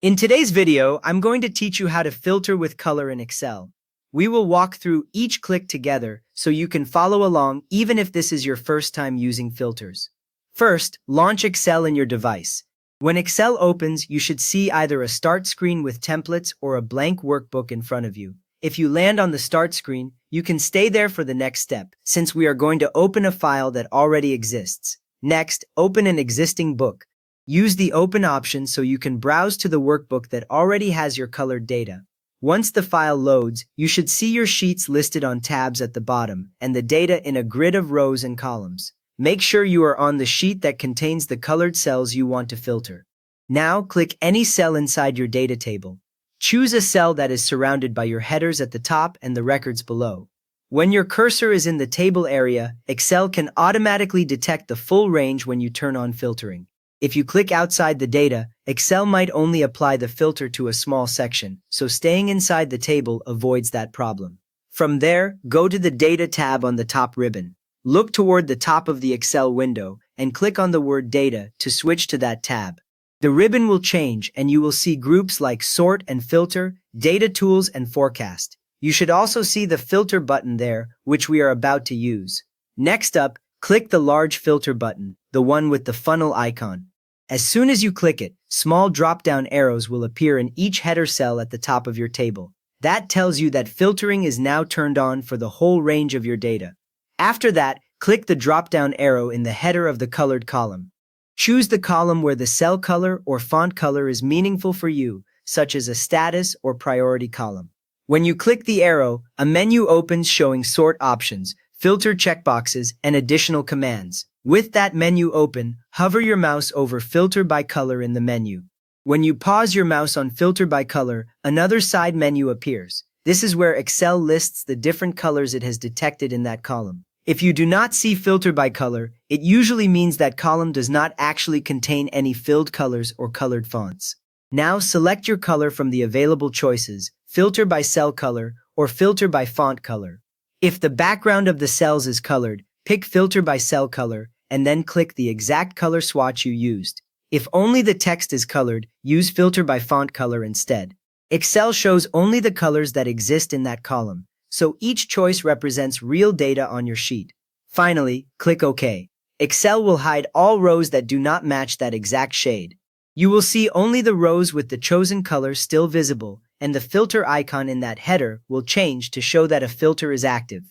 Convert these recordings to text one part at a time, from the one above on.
In today's video, I'm going to teach you how to filter with color in Excel. We will walk through each click together so you can follow along even if this is your first time using filters. First, launch Excel in your device. When Excel opens, you should see either a start screen with templates or a blank workbook in front of you. If you land on the start screen, you can stay there for the next step, since we are going to open a file that already exists. Next, open an existing book. Use the Open option so you can browse to the workbook that already has your colored data. Once the file loads, you should see your sheets listed on tabs at the bottom and the data in a grid of rows and columns. Make sure you are on the sheet that contains the colored cells you want to filter. Now click any cell inside your data table. Choose a cell that is surrounded by your headers at the top and the records below. When your cursor is in the table area, Excel can automatically detect the full range when you turn on filtering. If you click outside the data, Excel might only apply the filter to a small section, so staying inside the table avoids that problem. From there, go to the Data tab on the top ribbon. Look toward the top of the Excel window and click on the word Data to switch to that tab. The ribbon will change and you will see groups like Sort and Filter, Data Tools, and Forecast. You should also see the Filter button there, which we are about to use. Next up, click the large filter button, the one with the funnel icon. As soon as you click it, small drop-down arrows will appear in each header cell at the top of your table. That tells you that filtering is now turned on for the whole range of your data. After that, click the drop-down arrow in the header of the colored column. Choose the column where the cell color or font color is meaningful for you, such as a status or priority column. When you click the arrow, a menu opens showing sort options, filter checkboxes, and additional commands. With that menu open, hover your mouse over Filter by Color in the menu. When you pause your mouse on Filter by Color, another side menu appears. This is where Excel lists the different colors it has detected in that column. If you do not see Filter by Color, it usually means that column does not actually contain any filled colors or colored fonts. Now select your color from the available choices, Filter by Cell Color or Filter by Font Color. If the background of the cells is colored, pick Filter by Cell Color and then click the exact color swatch you used. If only the text is colored, use Filter by Font Color instead. Excel shows only the colors that exist in that column, so each choice represents real data on your sheet. Finally, click OK. Excel will hide all rows that do not match that exact shade. You will see only the rows with the chosen color still visible, and the filter icon in that header will change to show that a filter is active.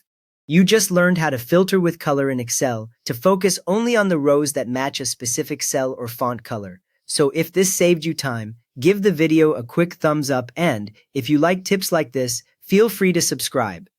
You just learned how to filter with color in Excel to focus only on the rows that match a specific cell or font color. So if this saved you time, give the video a quick thumbs up and, if you like tips like this, feel free to subscribe.